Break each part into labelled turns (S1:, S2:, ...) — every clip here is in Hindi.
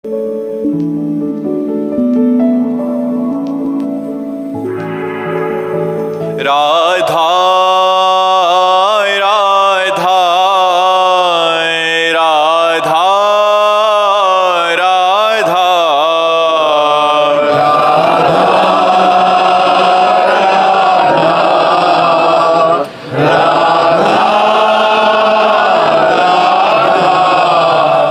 S1: राधा राधा राधा राधा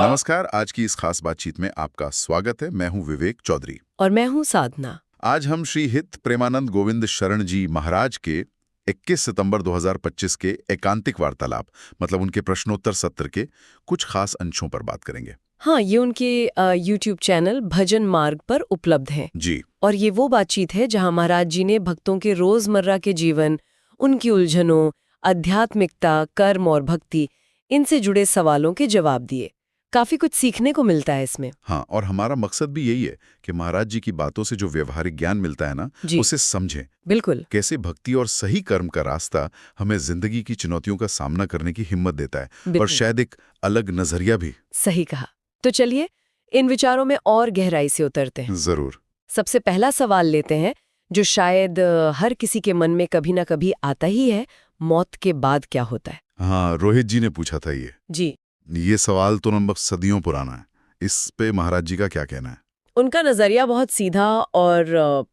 S2: नमस्कार। आज की इस खास बातचीत में आपका स्वागत है। मैं हूं विवेक चौधरी
S3: और मैं हूँ साधना।
S2: आज हम श्री हित प्रेमानंद गोविंद शरण जी महाराज के 21 सितंबर 2025 के एकांतिक वार्तालाप मतलब उनके प्रश्नोत्तर सत्र के कुछ खास अंशों पर बात करेंगे।
S3: हाँ, ये उनके YouTube चैनल भजन मार्ग पर उपलब्ध है।
S2: जी।
S3: और ये वो बातचीत है जहाँ महाराज जी ने भक्तों के रोजमर्रा के जीवन, उनकी उलझनों, आध्यात्मिकता, कर्म और भक्ति, इनसे जुड़े सवालों के जवाब दिए। काफी कुछ सीखने को मिलता है इसमें।
S2: हाँ, और हमारा मकसद भी यही है कि महाराज जी की बातों से जो व्यवहारिक ज्ञान मिलता है ना, उसे समझें।
S3: बिल्कुल।
S2: कैसे भक्ति और सही कर्म का रास्ता हमें जिंदगी की चुनौतियों का सामना करने की हिम्मत देता है और शायद एक अलग नजरिया भी।
S3: सही कहा। तो चलिए इन विचारों में और गहराई से उतरते हैं।
S2: जरूर।
S3: सबसे पहला सवाल लेते हैं, जो शायद हर किसी के मन में कभी ना कभी आता ही है, मौत के बाद क्या होता है?
S2: हाँ, रोहित जी ने पूछा था ये।
S3: जी।
S2: ये सवाल तो नंबर सदियों पुराना है। इस पे महाराज जी का क्या कहना है?
S3: उनका नजरिया बहुत सीधा और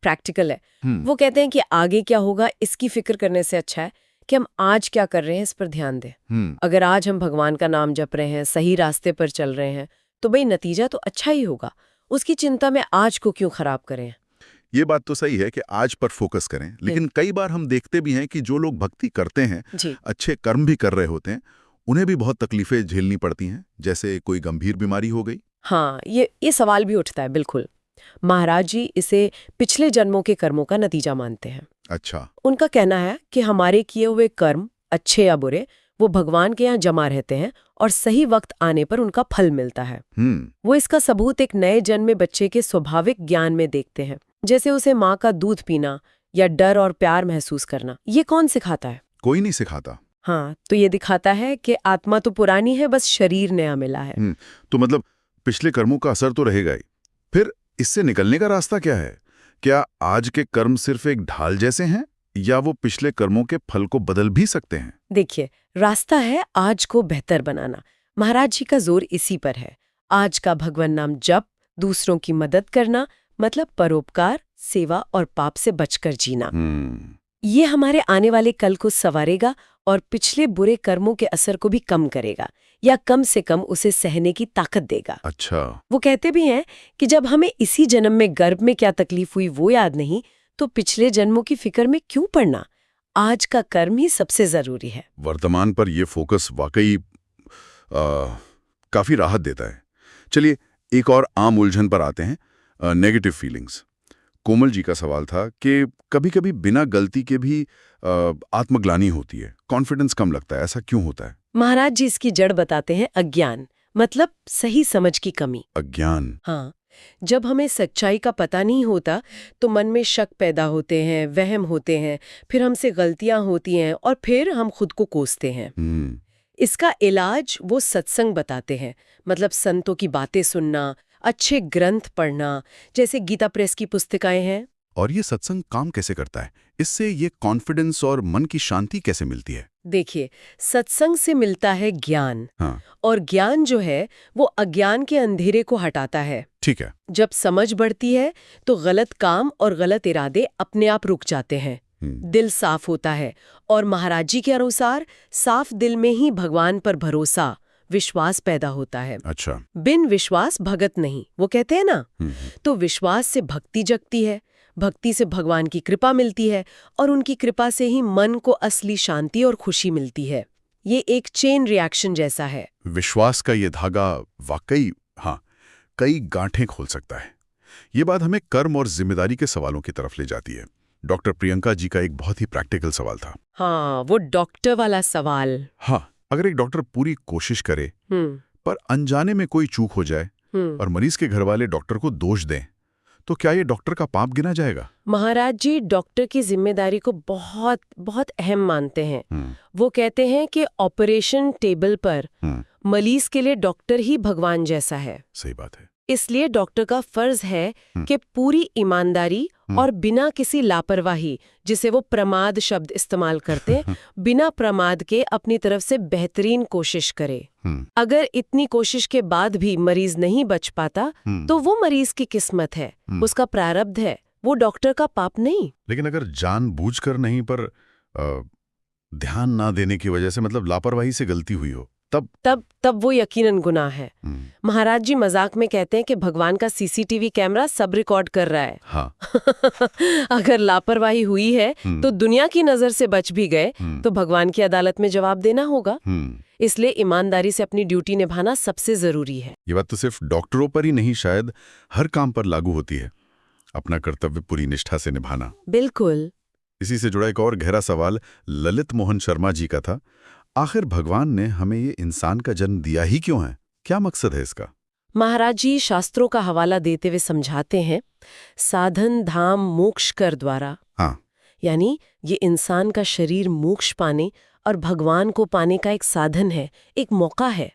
S3: प्रैक्टिकल है। वो कहते हैं कि आगे क्या होगा इसकी फिक्र करने से अच्छा है कि हम आज क्या कर रहे हैं इस पर ध्यान दें। अगर आज हम भगवान का नाम जप रहे हैं, सही रास्ते पर चल रहे हैं, तो भाई नतीजा तो अच्छा ही होगा। उसकी चिंता में आज को क्यों खराब करें?
S2: ये बात तो सही है कि आज पर फोकस करें, लेकिन कई बार हम देखते भी हैं कि जो लोग भक्ति करते हैं, अच्छे कर्म भी कर रहे होते हैं, उन्हें भी बहुत तकलीफें झेलनी पड़ती हैं, जैसे कोई गंभीर बीमारी हो गई।
S3: हाँ, ये सवाल भी उठता है। बिल्कुल। महाराज जी इसे पिछले जन्मों के कर्मों का नतीजा मानते हैं।
S2: अच्छा।
S3: उनका कहना है कि हमारे किए हुए कर्म, अच्छे या बुरे, वो भगवान के यहाँ जमा रहते हैं और सही वक्त आने पर उनका फल मिलता है। वो इसका सबूत एक नए जन्मे बच्चे के स्वाभाविक ज्ञान में देखते हैं, जैसे उसे माँ का दूध पीना या डर और प्यार महसूस करना। ये कौन सिखाता है?
S2: कोई नहीं सिखाता।
S3: हाँ, तो ये दिखाता है कि आत्मा तो पुरानी है, बस शरीर नया मिला है।
S2: तो मतलब पिछले कर्मों का असर तो रहेगा ही। फिर इससे निकलने का रास्ता क्या है? क्या आज के कर्म सिर्फ एक ढाल जैसे हैं या वो पिछले कर्मों के फल को बदल भी सकते हैं?
S3: देखिए, रास्ता है आज को बेहतर बनाना। महाराज जी का जोर इसी पर है। आज का भगवान नाम जप, दूसरों की मदद करना, मतलब परोपकार, सेवा और पाप से बचकर जीना। ये हमारे आने वाले कल को संवारेगा और पिछले बुरे कर्मों के असर को भी कम करेगा, या कम से कम उसे सहने की ताकत देगा।
S2: अच्छा।
S3: वो कहते भी हैं कि जब हमें इसी जन्म में गर्भ में क्या तकलीफ हुई वो याद नहीं, तो पिछले जन्मों की फिक्र में क्यों पड़ना? आज का कर्म ही सबसे जरूरी है।
S2: वर्तमान पर यह फोकस वाकई काफी राहत देता है। चलिए एक और आम उलझन पर आते हैं, नेगेटिव फीलिंग्स। कोमल जी का सवाल था कि कभी-कभी बिना गलती के भी आत्मग्लानि होती है, कॉन्फिडेंस कम लगता है, ऐसा क्यों होता है?
S3: महाराज जी इसकी जड़ बताते हैं अज्ञान, मतलब सही समझ की कमी।
S2: अज्ञान?
S3: हाँ, जब हमें सच्चाई का पता नहीं होता तो मन में शक पैदा होते हैं, वहम होते हैं, फिर हमसे गलतियां होती हैं और फिर हम खुद को कोसते हैं। इसका इलाज वो सत्संग बताते हैं, मतलब संतों की बातें सुनना, अच्छे ग्रंथ पढ़ना, जैसे गीता प्रेस की पुस्तिकाएं हैं।
S2: और ये सत्संग काम कैसे करता है? इससे ये कॉन्फिडेंस और मन की शांति कैसे मिलती है?
S3: देखिए, सत्संग से मिलता है ज्ञान।
S2: हाँ।
S3: और ज्ञान जो है वो अज्ञान के अंधेरे को हटाता है।
S2: ठीक है।
S3: जब समझ बढ़ती है तो गलत काम और गलत इरादे अपने आप रुक जाते हैं। दिल साफ होता है और महाराज जी के अनुसार साफ दिल में ही भगवान पर भरोसा, विश्वास पैदा होता है।
S2: अच्छा।
S3: बिन विश्वास भगत नहीं, वो कहते हैं ना। तो विश्वास से भक्ति जगती है, भक्ति से भगवान की कृपा मिलती है और उनकी कृपा से ही मन को असली शांति और खुशी मिलती है। ये एक चेन रिएक्शन जैसा है।
S2: विश्वास का ये धागा वाकई कई गांठें खोल सकता है। ये बात हमें कर्म और जिम्मेदारी के सवालों की तरफ ले जाती है। डॉक्टर प्रियंका जी का एक बहुत ही प्रैक्टिकल सवाल था।
S3: हाँ, वो डॉक्टर वाला सवाल।
S2: हाँ, अगर एक डॉक्टर पूरी कोशिश करे पर अनजाने में कोई चूक हो जाए और मरीज के घर वाले डॉक्टर को दोष दें, तो क्या ये डॉक्टर का पाप गिना जाएगा?
S3: महाराज जी डॉक्टर की जिम्मेदारी को बहुत बहुत अहम मानते हैं। वो कहते हैं कि ऑपरेशन टेबल पर मरीज के लिए डॉक्टर ही भगवान जैसा है।
S2: सही बात है।
S3: इसलिए डॉक्टर का फर्ज है कि पूरी ईमानदारी और बिना किसी लापरवाही, जिसे वो प्रमाद शब्द इस्तेमाल करते हैं, बिना प्रमाद के अपनी तरफ से बेहतरीन कोशिश करे। अगर इतनी कोशिश के बाद भी मरीज नहीं बच पाता तो वो मरीज की किस्मत है, उसका प्रारब्ध है, वो डॉक्टर का पाप नहीं।
S2: लेकिन अगर जानबूझकर नहीं पर ध्यान ना देने की वजह से, मतलब लापरवाही से गलती हुई हो,
S3: तब वो यकीनन गुनाह है। महाराज जी मजाक में कहते हैं कि भगवान का सीसीटीवी कैमरा सब रिकॉर्ड कर रहा है।
S2: हाँ।
S3: अगर लापरवाही हुई है तो दुनिया की नजर से बच भी गए तो भगवान की अदालत में जवाब देना होगा। इसलिए ईमानदारी से अपनी ड्यूटी निभाना सबसे जरूरी है।
S2: ये बात तो सिर्फ डॉक्टरों पर ही नहीं, शायद हर काम पर लागू होती है, अपना कर्तव्य पूरी निष्ठा से निभाना।
S3: बिल्कुल।
S2: इसी से जुड़ा एक और गहरा सवाल ललित मोहन शर्मा जी का था। आखिर भगवान ने हमें ये इंसान का जन्म दिया ही क्यों है? क्या मकसद है इसका?
S3: महाराज जी शास्त्रों का हवाला देते हुए समझाते हैं, साधन धाम मोक्ष कर द्वारा।
S2: हाँ।
S3: यानी ये इंसान का शरीर मोक्ष पाने और भगवान को पाने का एक साधन है, एक मौका है।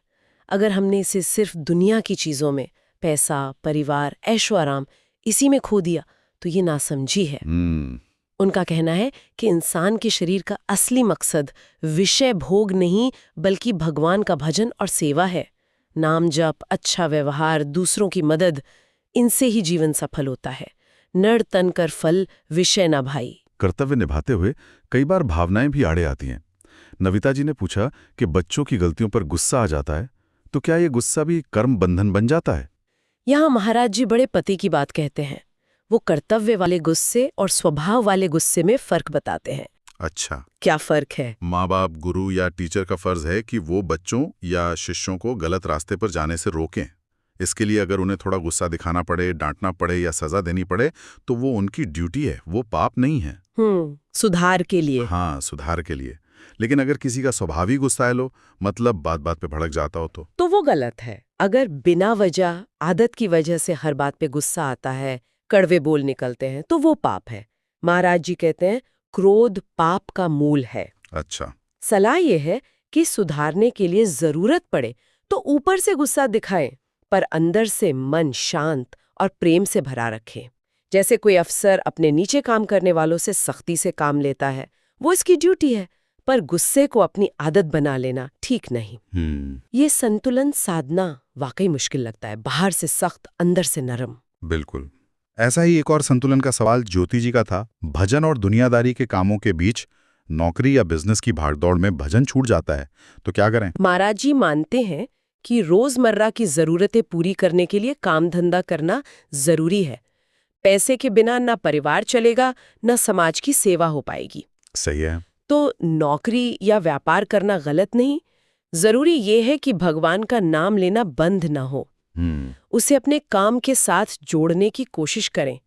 S3: अगर हमने इसे सिर्फ दुनिया की चीजों में, पैसा, परिवार, ऐशो आराम, इसी में खो दिया तो ये नासमझी है। उनका कहना है कि इंसान के शरीर का असली मकसद विषय भोग नहीं बल्कि भगवान का भजन और सेवा है। नाम जप, अच्छा व्यवहार, दूसरों की मदद, इनसे ही जीवन सफल होता है। नर तन कर फल विषय ना भाई।
S2: कर्तव्य निभाते हुए कई बार भावनाएं भी आड़े आती हैं। नविता जी ने पूछा कि बच्चों की गलतियों पर गुस्सा आ जाता है तो क्या ये गुस्सा भी कर्म बंधन बन जाता है?
S3: यहाँ महाराज जी बड़े पति की बात कहते हैं। वो कर्तव्य वाले गुस्से और स्वभाव वाले गुस्से में फर्क बताते हैं।
S2: अच्छा,
S3: क्या फर्क है?
S2: माँ बाप, गुरु या टीचर का फर्ज है कि वो बच्चों या शिष्यों को गलत रास्ते पर जाने से रोकें। इसके लिए अगर उन्हें थोड़ा गुस्सा दिखाना पड़े, डांटना पड़े या सजा देनी पड़े तो वो उनकी ड्यूटी है, वो पाप नहीं है।
S3: सुधार के लिए।
S2: हाँ, सुधार के लिए। लेकिन अगर किसी का स्वभाव ही गुस्साइल हो, मतलब बात बात पे भड़क जाता हो, तो
S3: वो गलत है। अगर बिना वजह, आदत की वजह से हर बात पे गुस्सा आता है, कड़वे बोल निकलते हैं, तो वो पाप है। महाराज जी कहते हैं क्रोध पाप का मूल है।
S2: अच्छा।
S3: सलाह ये है कि सुधारने के लिए जरूरत पड़े तो ऊपर से गुस्सा दिखाएं, पर अंदर से मन शांत और प्रेम से भरा रखें। जैसे कोई अफसर अपने नीचे काम करने वालों से सख्ती से काम लेता है, वो इसकी ड्यूटी है, पर गुस्से को अपनी आदत बना लेना ठीक नहीं। ये संतुलन साधना वाकई मुश्किल लगता है, बाहर से सख्त, अंदर से नरम।
S2: बिल्कुल। ऐसा ही एक और संतुलन का सवाल ज्योति जी का था। भजन और दुनियादारी के कामों के बीच नौकरी या बिजनेस की भागदौड़ में भजन छूट जाता है तो क्या करें?
S3: महाराज जी मानते हैं कि रोजमर्रा की जरूरतें पूरी करने के लिए काम धंधा करना जरूरी है। पैसे के बिना ना परिवार चलेगा, ना समाज की सेवा हो पाएगी।
S2: सही है।
S3: तो नौकरी या व्यापार करना गलत नहीं, जरूरी ये है कि भगवान का नाम लेना बंद ना हो। उसे अपने काम के साथ जोड़ने की कोशिश करें।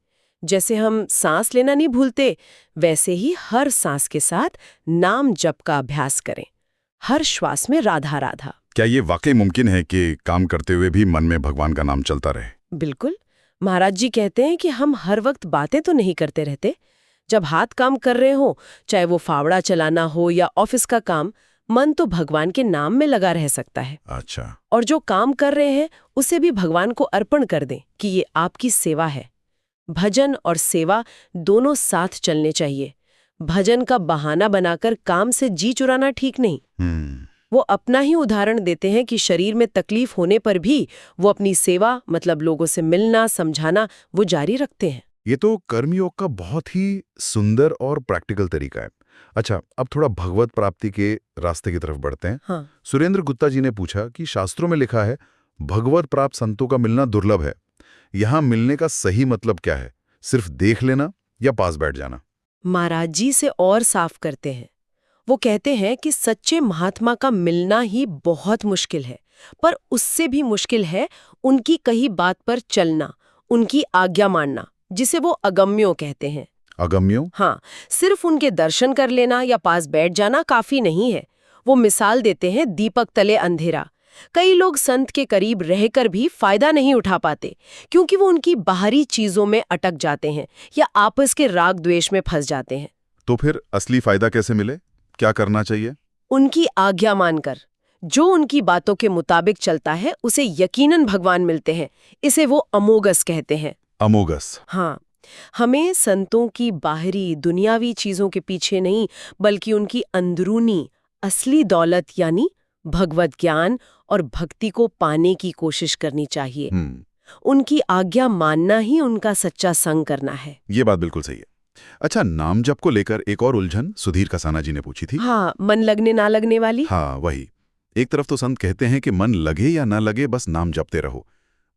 S3: जैसे हम सांस लेना नहीं भूलते, वैसे ही हर सांस के साथ नाम जप का अभ्यास करें। हर श्वास में राधा राधा।
S2: क्या ये वाकई मुमकिन है कि काम करते हुए भी मन में भगवान का नाम चलता रहे?
S3: बिल्कुल। महाराज जी कहते हैं कि हम हर वक्त बातें तो नहीं करते रहते। जब हाथ काम कर रहे हो, चाहे वो फावड़ा चलाना हो या ऑफिस का काम, मन तो भगवान के नाम में लगा रह सकता है।
S2: अच्छा।
S3: और जो काम कर रहे हैं उसे भी भगवान को अर्पण कर दें कि ये आपकी सेवा है। भजन और सेवा दोनों साथ चलने चाहिए। भजन का बहाना बनाकर काम से जी चुराना ठीक नहीं। वो अपना ही उदाहरण देते हैं कि शरीर में तकलीफ होने पर भी वो अपनी सेवा, मतलब लोगों से मिलना, समझाना, वो जारी रखते हैं।
S2: ये तो कर्मयोग का बहुत ही सुंदर और प्रैक्टिकल तरीका है। अच्छा, अब थोड़ा भगवत प्राप्ति के रास्ते की तरफ बढ़ते हैं।
S3: हाँ।
S2: सुरेंद्र गुप्ता जी ने पूछा कि शास्त्रों में लिखा है भगवत प्राप्त संतों का मिलना दुर्लभ है। यहाँ मिलने का सही मतलब क्या है? सिर्फ देख लेना या पास बैठ जाना?
S3: महाराज जी से और साफ करते हैं। वो कहते हैं कि सच्चे महात्मा का मिलना ही बहुत मुश्किल है, पर उससे भी मुश्किल है उनकी कही बात पर चलना, उनकी आज्ञा मानना, जिसे वो अगम्यो कहते हैं।
S2: अगम्यो?
S3: हाँ, सिर्फ उनके दर्शन कर लेना या पास बैठ जाना काफी नहीं है। वो मिसाल देते हैं दीपक तले अंधेरा। कई लोग संत के करीब रहकर भी फायदा नहीं उठा पाते, क्योंकि वो उनकी बाहरी चीजों में अटक जाते हैं या आपस के राग द्वेष में फंस जाते हैं।
S2: तो फिर असली फायदा कैसे मिले? क्या करना चाहिए?
S3: उनकी आज्ञा मानकर, जो उनकी बातों के मुताबिक चलता है उसे यकीनन भगवान मिलते हैं। इसे वो अमोघस कहते हैं।
S2: अमोघस।
S3: हाँ, हमें संतों की बाहरी दुनियावी चीजों के पीछे नहीं, बल्कि उनकी अंदरूनी असली दौलत यानी भगवत ज्ञान और भक्ति को पाने की कोशिश करनी चाहिए। उनकी आज्ञा मानना ही उनका सच्चा संग करना है।
S2: ये बात बिल्कुल सही है। अच्छा, नाम जप को लेकर एक और उलझन सुधीर कसाना जी ने पूछी थी।
S3: हाँ, मन लगने ना लगने वाली।
S2: हाँ, वही। एक तरफ तो संत कहते हैं कि मन लगे या ना लगे बस नाम जपते रहो।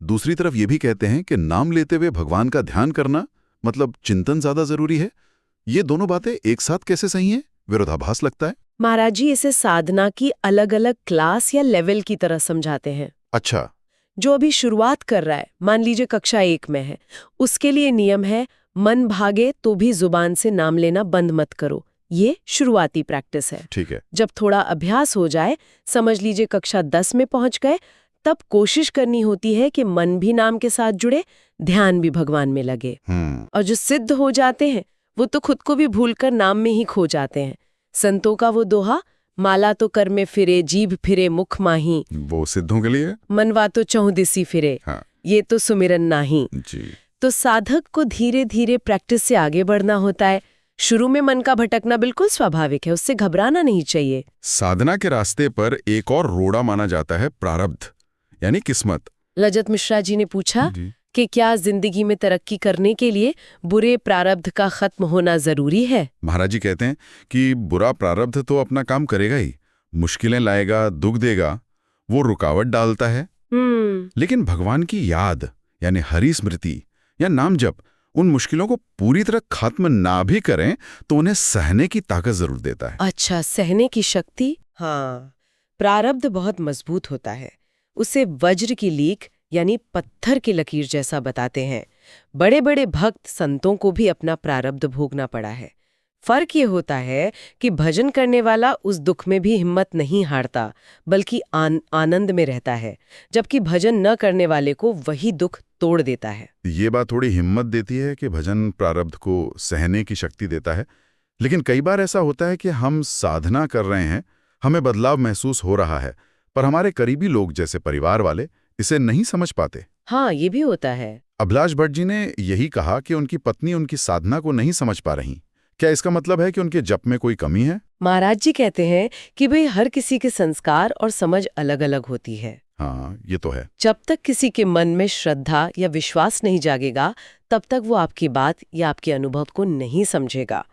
S2: दूसरी तरफ ये भी कहते हैं कि नाम लेते हुए भगवान का ध्यान करना मतलब चिंतन ज्यादा जरूरी है। ये दोनों बातें एक साथ कैसे सही हैं? विरोधाभास लगता है।
S3: महाराज जी इसे साधना की अलग अलग क्लास या लेवल की तरह समझाते हैं।
S2: अच्छा।
S3: जो अभी शुरुआत कर रहा है, मान लीजिए कक्षा 1 में है, उसके लिए नियम है मन भागे तो भी जुबान से नाम लेना बंद मत करो। ये शुरुआती प्रैक्टिस है।
S2: ठीक है।
S3: जब थोड़ा अभ्यास हो जाए, समझ लीजिए कक्षा 10 में पहुंच गए, तब कोशिश करनी होती है कि मन भी नाम के साथ जुड़े, ध्यान भी भगवान में लगे। और जो सिद्ध हो जाते हैं वो तो खुद को भी भूलकर नाम में ही खो जाते हैं। संतों का वो दोहा, माला तो कर में फिरे जीभ फिरे मुख माही,
S2: वो सिद्धों के लिए।
S3: मनवा तो चौदिसी फिरे।
S2: हाँ।
S3: ये तो सुमिरन नाही।
S2: जी।
S3: तो साधक को धीरे धीरे प्रैक्टिस से आगे बढ़ना होता है। शुरू में मन का भटकना बिल्कुल स्वाभाविक है, उससे घबराना नहीं चाहिए।
S2: साधना के रास्ते पर एक और रोड़ा माना जाता है प्रारब्ध, यानी किस्मत।
S3: रजत मिश्रा जी ने पूछा कि क्या जिंदगी में तरक्की करने के लिए बुरे प्रारब्ध का खत्म होना जरूरी है?
S2: महाराज जी कहते हैं कि बुरा प्रारब्ध तो अपना काम करेगा ही, मुश्किलें लाएगा, दुख देगा, वो रुकावट डालता है। लेकिन भगवान की याद यानी हरि स्मृति या नाम जप उन मुश्किलों को पूरी तरह खत्म ना भी करें तो उन्हें सहने की ताकत जरूर देता है।
S3: अच्छा, सहने की शक्ति। हाँ, प्रारब्ध बहुत मजबूत होता है। उसे वज्र की लीक यानी पत्थर की लकीर जैसा बताते हैं। बड़े बड़े भक्त संतों को भी अपना प्रारब्ध भोगना पड़ा है। फर्क ये होता है कि भजन करने वाला उस दुख में भी हिम्मत नहीं हारता, बल्कि आनंद में रहता है, जबकि भजन न करने वाले को वही दुख तोड़ देता है।
S2: ये बात थोड़ी हिम्मत देती है कि भजन प्रारब्ध को सहने की शक्ति देता है। लेकिन कई बार ऐसा होता है कि हम साधना कर रहे हैं, हमें बदलाव महसूस हो रहा है, पर हमारे करीबी लोग जैसे परिवार वाले इसे नहीं समझ पाते।
S3: हाँ, ये भी होता है।
S2: अभिलाष भट्ट जी ने यही कहा कि उनकी पत्नी उनकी साधना को नहीं समझ पा रही। क्या इसका मतलब है कि उनके जप में कोई कमी है?
S3: महाराज जी कहते हैं कि भाई हर किसी के संस्कार और समझ अलग अलग होती है।
S2: हाँ, ये तो है।
S3: जब तक किसी के मन में श्रद्धा या विश्वास नहीं जागेगा, तब तक वो आपकी बात या आपके अनुभव को नहीं समझेगा।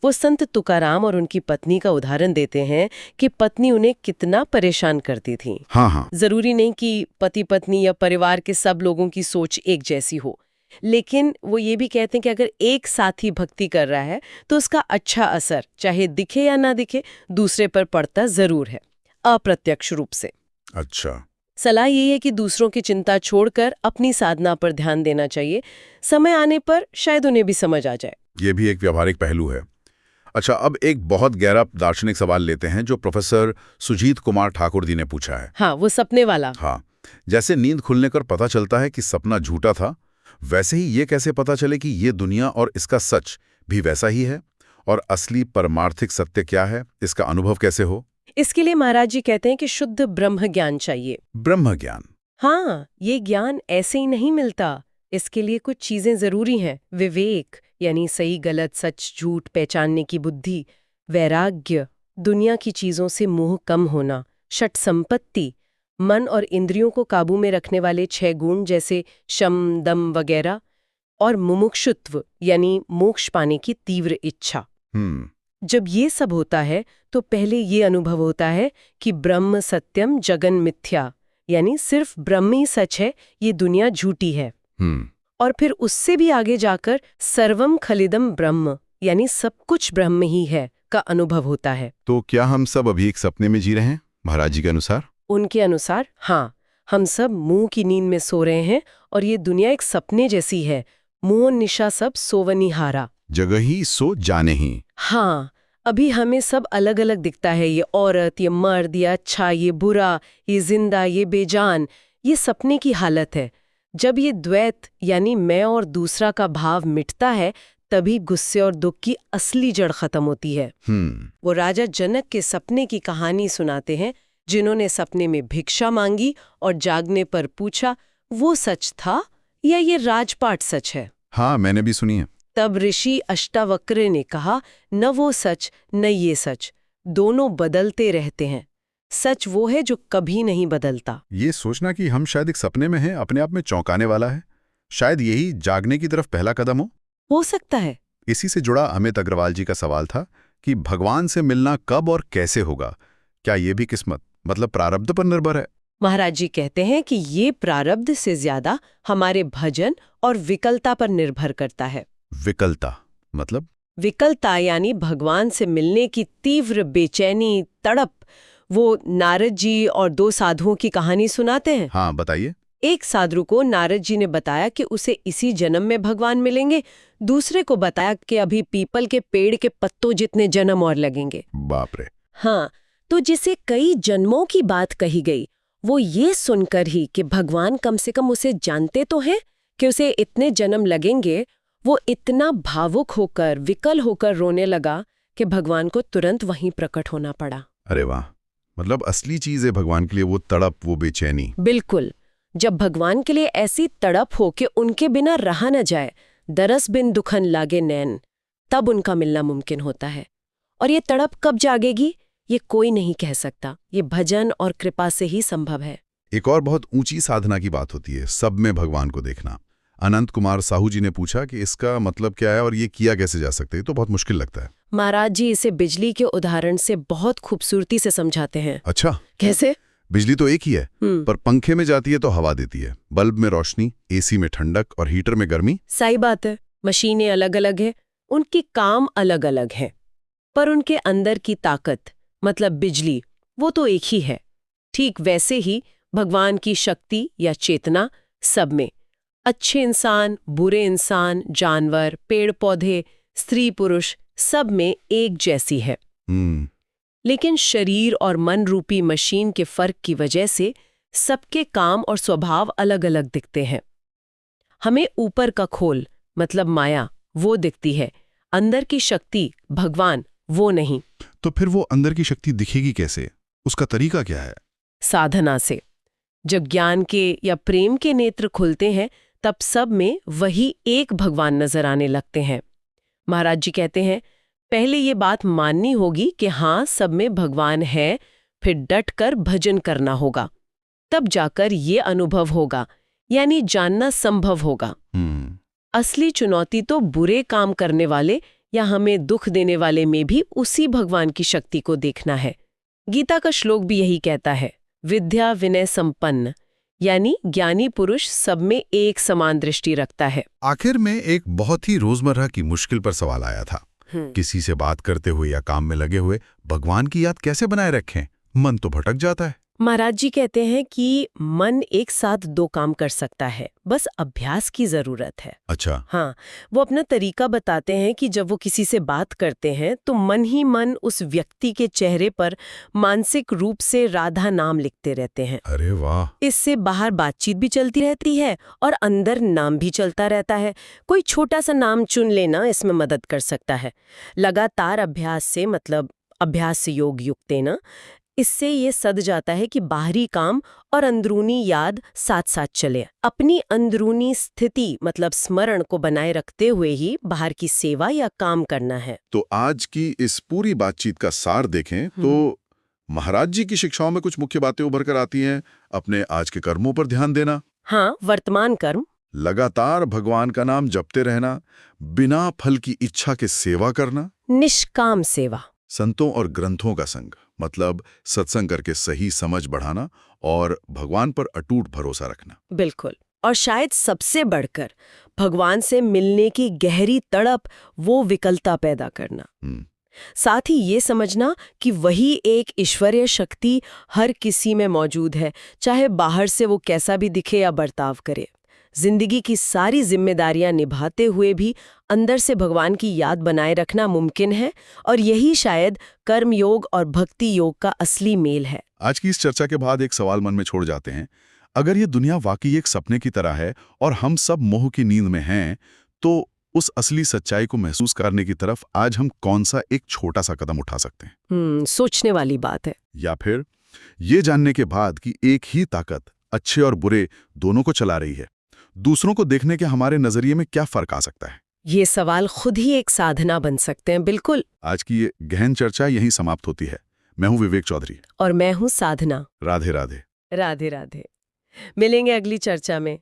S3: वो संत तुकाराम और उनकी पत्नी का उदाहरण देते हैं कि पत्नी उन्हें कितना परेशान करती थी।
S2: हाँ।
S3: जरूरी नहीं कि पति पत्नी या परिवार के सब लोगों की सोच एक जैसी हो, लेकिन वो ये भी कहते हैं कि अगर एक साथी भक्ति कर रहा है तो उसका अच्छा असर, चाहे दिखे या ना दिखे, दूसरे पर पड़ता जरूर है, अप्रत्यक्ष रूप से।
S2: अच्छा।
S3: सलाह ये है कि दूसरों की चिंता छोड़कर अपनी साधना पर ध्यान देना चाहिए। समय आने पर शायद उन्हें भी समझ आ जाए।
S2: ये भी एक व्यावहारिक पहलू है। अच्छा, अब एक बहुत गहरा दार्शनिक सवाल लेते हैं जो प्रोफेसर सुजीत कुमार ठाकुर जी ने पूछा है।
S3: हाँ, वो सपने वाला।
S2: हाँ, जैसे नींद खुलने पर पता चलता है कि सपना झूठा था, वैसे ही ये कैसे पता चले कि ये दुनिया और इसका सच भी वैसा ही है, और असली परमार्थिक सत्य क्या है, इसका अनुभव कैसे हो?
S3: इसके लिए महाराज जी कहते हैं कि शुद्ध ब्रह्म ज्ञान चाहिए।
S2: ब्रह्म ज्ञान?
S3: हाँ, ये ज्ञान ऐसे ही नहीं मिलता। इसके लिए कुछ चीजें जरूरी हैं। विवेक यानी सही गलत सच झूठ पहचानने की बुद्धि, वैराग्य दुनिया की चीजों से मोह कम होना, षट संपत्ति मन और इंद्रियों को काबू में रखने वाले 6 गुण जैसे शम दम वगैरह, और मुमुक्षुत्व यानी मोक्ष पाने की तीव्र इच्छा। जब ये सब होता है तो पहले ये अनुभव होता है कि ब्रह्म सत्यम जगन मिथ्या, यानी सिर्फ ब्रह्म ही सच है, ये दुनिया झूठी है। और फिर उससे भी आगे जाकर सर्वम खलिदम ब्रह्म यानी सब कुछ ब्रह्म ही है का अनुभव होता है।
S2: तो क्या हम सब अभी एक सपने में जी रहे हैं महाराज जी के अनुसार?
S3: उनके अनुसार हाँ, हम सब मुंह की नींद में सो रहे हैं और ये दुनिया एक सपने जैसी है। मुंह निशा सब सोवनिहारा,
S2: जगह ही सो जाने ही।
S3: हाँ, अभी हमें सब अलग अलग दिखता है। ये औरत, ये मर्द, ये अच्छा, ये बुरा, ये जिंदा, ये बेजान, ये सपने की हालत है। जब ये द्वैत यानी मैं और दूसरा का भाव मिटता है, तभी गुस्से और दुख की असली जड़ खत्म होती है। वो राजा जनक के सपने की कहानी सुनाते हैं जिन्होंने सपने में भिक्षा मांगी और जागने पर पूछा वो सच था या ये राजपाट सच है।
S2: हाँ, मैंने भी सुनी है।
S3: तब ऋषि अष्टावक्र ने कहा न वो सच न ये सच, दोनों बदलते रहते हैं। सच वो है जो कभी नहीं बदलता।
S2: ये सोचना कि हम शायद एक सपने में हैं अपने आप में चौंकाने वाला है। शायद यही जागने की तरफ पहला कदम
S3: हो सकता है।
S2: इसी से जुड़ा अमित अग्रवाल जी का सवाल था कि भगवान से मिलना कब और कैसे होगा। क्या ये भी किस्मत मतलब प्रारब्ध पर निर्भर है?
S3: महाराज जी कहते हैं कि ये प्रारब्ध से ज्यादा हमारे भजन और विकलता पर निर्भर करता है।
S2: विकलता मतलब?
S3: विकलता यानी भगवान से मिलने की तीव्र बेचैनी, तड़प। वो नारद जी और दो साधुओं की कहानी सुनाते हैं।
S2: हाँ, बताइए।
S3: एक साधु को नारद जी ने बताया कि उसे इसी जन्म में भगवान मिलेंगे, दूसरे को बताया कि अभी पीपल के पेड़ के पत्तों जितने जन्म और लगेंगे।
S2: बाप रे।
S3: हाँ, तो जिसे कई जन्मों की बात कही गई, वो ये सुनकर ही कि भगवान कम से कम उसे जानते तो हैं कि उसे इतने जन्म लगेंगे, वो इतना भावुक होकर, विकल होकर रोने लगा कि भगवान को तुरंत वहीं प्रकट होना पड़ा।
S2: अरे वाह, मतलब असली चीज है भगवान के लिए वो तड़प, वो बेचैनी।
S3: बिल्कुल। जब भगवान के लिए ऐसी तड़प हो कि उनके बिना रहा न जाए, दरस बिन दुखन लागे नैन, तब उनका मिलना मुमकिन होता है। और ये तड़प कब जागेगी, ये कोई नहीं कह सकता। ये भजन और कृपा से ही संभव है।
S2: एक और बहुत ऊंची साधना की बात होती है, सब में भगवान को देखना। अनंत कुमार साहू जी ने पूछा कि इसका मतलब क्या है और ये किया कैसे जा सकता है? तो बहुत मुश्किल लगता है।
S3: महाराज जी इसे बिजली के उदाहरण से बहुत खूबसूरती से समझाते हैं।
S2: अच्छा,
S3: कैसे?
S2: बिजली तो एक ही है, पर पंखे में जाती है तो हवा देती है, बल्ब में रोशनी, एसी में ठंडक और हीटर में गर्मी।
S3: सही बात है। मशीनें अलग अलग हैं, उनकी काम अलग अलग है, पर उनके अंदर की ताकत मतलब बिजली वो तो एक ही है। ठीक वैसे ही भगवान की शक्ति या चेतना सब में, अच्छे इंसान, बुरे इंसान, जानवर, पेड़ पौधे, स्त्री पुरुष, सब में एक जैसी है। लेकिन शरीर और मन रूपी मशीन के फर्क की वजह से सबके काम और स्वभाव अलग अलग दिखते हैं। हमें ऊपर का खोल मतलब माया वो दिखती है, अंदर की शक्ति भगवान वो नहीं।
S2: तो फिर वो अंदर की शक्ति दिखेगी कैसे? उसका तरीका क्या है?
S3: साधना से। जब ज्ञान के या प्रेम के नेत्र खुलते हैं, तब सब में वही एक भगवान नजर आने लगते हैं। महाराज जी कहते हैं, पहले ये बात माननी होगी कि हाँ सब में भगवान है, फिर डट कर भजन करना होगा, तब जाकर ये अनुभव होगा, यानी जानना संभव होगा। असली चुनौती तो बुरे काम करने वाले या हमें दुख देने वाले में भी उसी भगवान की शक्ति को देखना है। गीता का श्लोक भी यही कहता है, विद्या विनय संपन्न, यानी ज्ञानी पुरुष सब में एक समान दृष्टि रखता है।
S2: आखिर में एक बहुत ही रोजमर्रा की मुश्किल पर सवाल आया था, किसी से बात करते हुए या काम में लगे हुए भगवान की याद कैसे बनाए रखें? मन तो भटक जाता है।
S3: महाराज जी कहते हैं कि मन एक साथ दो काम कर सकता है, बस अभ्यास की जरूरत है।
S2: अच्छा।
S3: हाँ, वो अपना तरीका बताते हैं कि जब वो किसी से बात करते हैं तो मन ही मन उस व्यक्ति के चेहरे पर मानसिक रूप से राधा नाम लिखते रहते हैं।
S2: अरे वाह!
S3: इससे बाहर बातचीत भी चलती रहती है और अंदर नाम भी चलता रहता है। कोई छोटा सा नाम चुन लेना इसमें मदद कर सकता है। लगातार अभ्यास से मतलब अभ्यास से योग युक्तेन, इससे ये सद जाता है कि बाहरी काम और अंदरूनी याद साथ साथ चले। अपनी अंदरूनी स्थिति मतलब स्मरण को बनाए रखते हुए ही बाहर की सेवा या काम करना है।
S2: तो आज की इस पूरी बातचीत का सार देखें तो महाराज जी की शिक्षाओं में कुछ मुख्य बातें उभर कर आती हैं। अपने आज के कर्मों पर ध्यान देना,
S3: हाँ, वर्तमान कर्म,
S2: लगातार भगवान का नाम जपते रहना, बिना फल की इच्छा के सेवा करना,
S3: निष्काम सेवा,
S2: संतों और ग्रंथों का संग मतलब सत्संग करके सही समझ बढ़ाना और भगवान पर अटूट भरोसा रखना।
S3: बिल्कुल। और शायद सबसे बढ़कर भगवान से मिलने की गहरी तड़प, वो विकलता पैदा करना। साथ ही ये समझना कि वही एक ईश्वरीय शक्ति हर किसी में मौजूद है, चाहे बाहर से वो कैसा भी दिखे या बर्ताव करे। जिंदगी की सारी जिम्मेदारियां निभाते हुए भी अंदर से भगवान की याद बनाए रखना मुमकिन है, और यही शायद कर्म योग और भक्ति योग का असली मेल है।
S2: आज की इस चर्चा के बाद एक सवाल मन में छोड़ जाते हैं, अगर ये दुनिया वाकई एक सपने की तरह है और हम सब मोह की नींद में हैं, तो उस असली सच्चाई को महसूस करने की तरफ आज हम कौन सा एक छोटा सा कदम उठा सकते हैं?
S3: सोचने वाली बात है।
S2: या फिर ये जानने के बाद कि एक ही ताकत अच्छे और बुरे दोनों को चला रही है, दूसरों को देखने के हमारे नजरिए में क्या फर्क आ सकता है?
S3: ये सवाल खुद ही एक साधना बन सकते हैं। बिल्कुल।
S2: आज की ये गहन चर्चा यहीं समाप्त होती है। मैं हूं विवेक चौधरी।
S3: और मैं हूं साधना।
S2: राधे राधे।
S3: राधे राधे। मिलेंगे अगली चर्चा में।